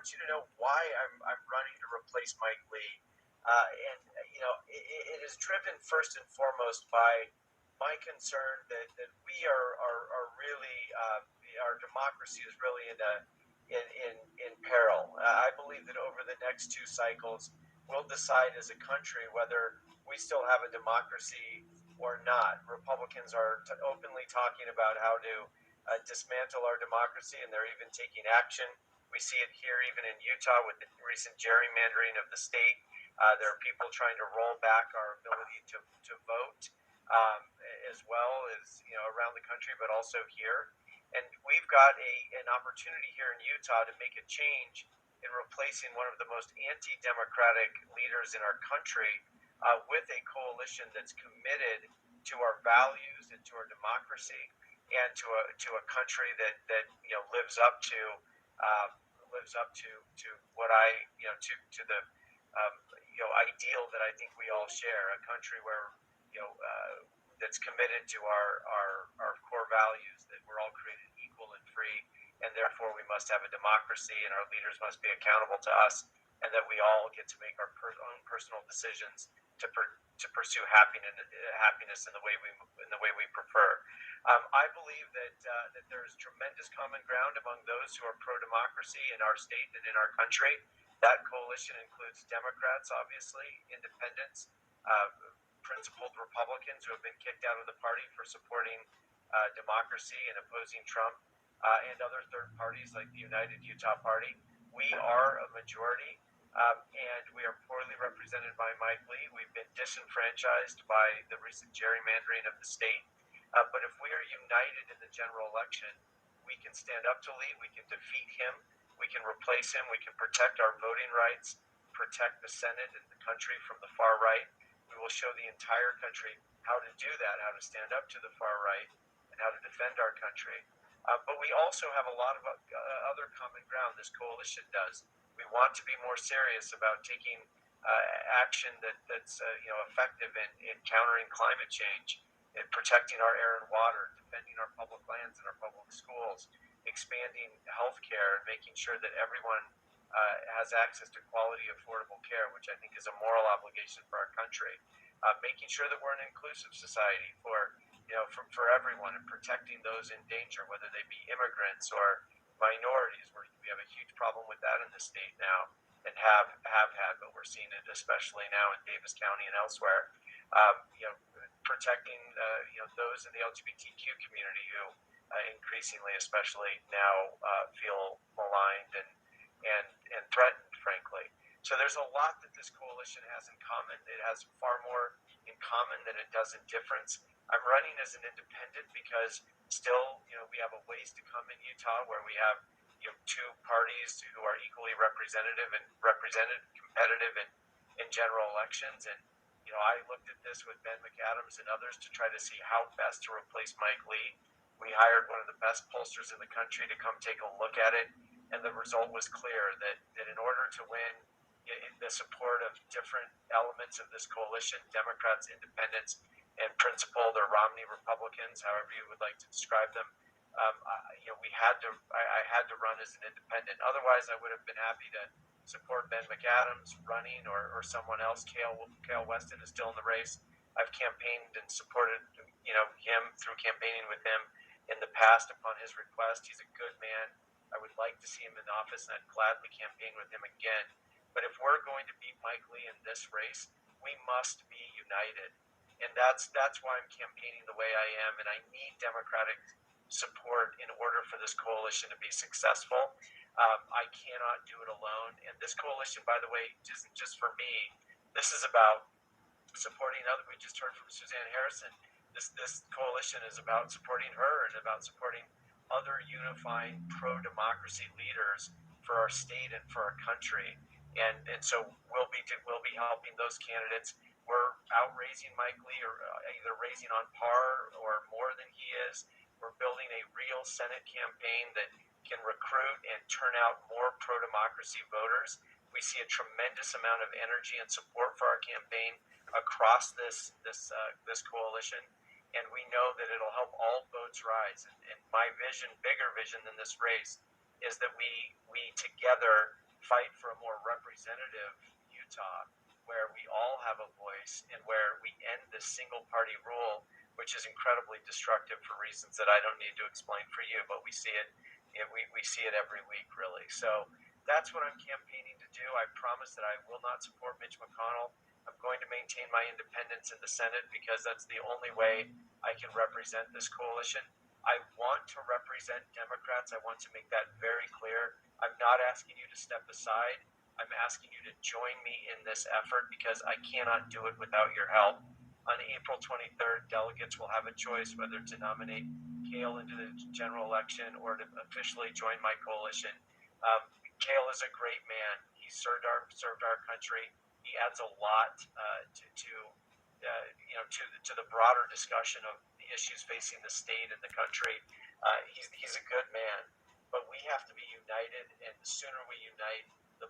want you to know why I'm running to replace Mike Lee. And, it is driven first and foremost by my concern that we are really, our democracy is really in peril. I believe that over the next two cycles, we'll decide as a country whether we still have a democracy or not. Republicans are openly talking about how to dismantle our democracy, and they're even taking action. We see it here even in Utah with the recent gerrymandering of the state. There are people trying to roll back our ability to vote, as well as around the country, but also here. And we've got an opportunity here in Utah to make a change in replacing one of the most anti-democratic leaders in our country with a coalition that's committed to our values and to our democracy and to a country that lives up to what to the ideal that I think we all share, a country where that's committed to our core values, that we're all created equal and free, and therefore we must have a democracy, and our leaders must be accountable to us, and that we all get to make our own personal decisions to pursue happiness in the way we prefer. I believe that there's tremendous common ground among those who are pro-democracy in our state and in our country. That coalition includes Democrats, obviously, independents, principled Republicans who have been kicked out of the party for supporting democracy and opposing Trump, and other third parties like the United Utah Party. We are a majority, and we are poorly represented by Mike Lee. We've been disenfranchised by the recent gerrymandering of the state. But if we are united in the general election, we can stand up to Lee, we can defeat him, we can replace him, we can protect our voting rights, protect the Senate and the country from the far right. We will show the entire country how to do that, how to stand up to the far right, and how to defend our country. But we also have a lot of other common ground, this coalition does. We want to be more serious about taking action that's effective in countering climate change, in protecting our air and water, defending our public lands and our public schools, expanding health care, and making sure that everyone has access to quality, affordable care, which I think is a moral obligation for our country. Making sure that we're an inclusive society for everyone, and protecting those in danger, whether they be immigrants or minorities. We have a huge problem with that in the state now, and have had, but we're seeing it especially now in Davis County and elsewhere. Protecting those in the LGBTQ community who increasingly, especially now, feel maligned and threatened, frankly. So there's a lot that this coalition has in common. It has far more in common than it does in difference. I'm running as an independent because still, we have a ways to come in Utah where we have two parties who are equally representative and competitive in general elections. And I looked at this with Ben McAdams and others to try to see how best to replace Mike Lee. We hired one of the best pollsters in the country to come take a look at it, and the result was clear that in order to win the support of different elements of this coalition, Democrats, independents, and principled or Romney Republicans, however you would like to describe them, I had to run as an independent. Otherwise, I would have been happy to support Ben McAdams running or someone else. Cale Weston is still in the race. I've campaigned and supported him through campaigning with him in the past upon his request. He's a good man. I would like to see him in office, and I'd gladly campaign with him again. But if we're going to beat Mike Lee in this race, we must be united. And that's why I'm campaigning the way I am, and I need Democratic support in order for this coalition to be successful. I cannot do it alone. And this coalition, by the way, isn't just for me. This is about supporting others. We just heard from Suzanne Harrison. This coalition is about supporting her and about supporting other unifying pro-democracy leaders for our state and for our country. And so we'll be helping those candidates. We're out raising Mike Lee, or either raising on par or more than he is. We're building a real Senate campaign that can recruit and turn out more pro-democracy voters. We see a tremendous amount of energy and support for our campaign across this coalition, and we know that it'll help all votes rise. And my vision, bigger vision than this race, is that we together fight for a more representative Utah, where we all have a voice and where we end this single party rule, which is incredibly destructive for reasons that I don't need to explain for you, but we see it. We see it every week, really. So that's what I'm campaigning to do. I promise that I will not support Mitch McConnell. I'm going to maintain my independence in the Senate because that's the only way I can represent this coalition. I want to represent Democrats. I want to make that very clear. I'm not asking you to step aside. I'm asking you to join me in this effort because I cannot do it without your help. On April 23rd, delegates will have a choice whether to nominate Kale into the general election or to officially join my coalition. Kale is a great man. He served our country. He adds a lot to the broader discussion of the issues facing the state and the country. He's a good man, but we have to be united, and the sooner we unite, the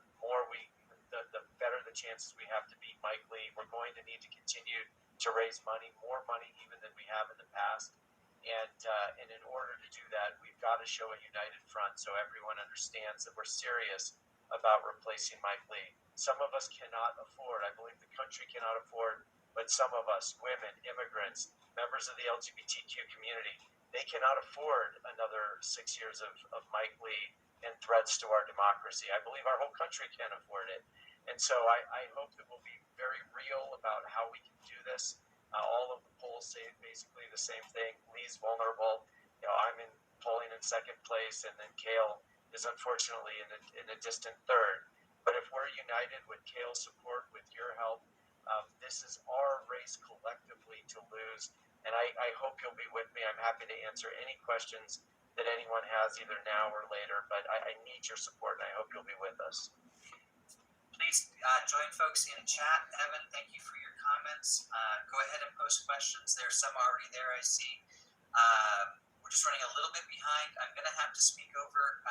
better the chances we have to beat Mike Lee. We're going to need to continue to raise money, more money even than we have in the past. And in order to do that, we've got to show a united front so everyone understands that we're serious about replacing Mike Lee. Some of us cannot afford, I believe the country cannot afford, but some of us, women, immigrants, members of the LGBTQ community, they cannot afford another 6 years of Mike Lee and threats to our democracy. I believe our whole country can't afford it. And so I hope that we'll be very real about how we can do this. All of the polls say basically the same thing. Lee's vulnerable. I'm in polling in second place, and then Kale is unfortunately in a distant third. But if we're united with Kale's support, with your help, this is our race collectively to lose. And I hope you'll be with me. I'm happy to answer any questions that anyone has either now or later. But I need your support, and I hope you'll be with us. Please join folks in chat. Evan, thank you for your comments. Go ahead and post questions. There's some already there, I see. We're just running a little bit behind. I'm going to have to speak over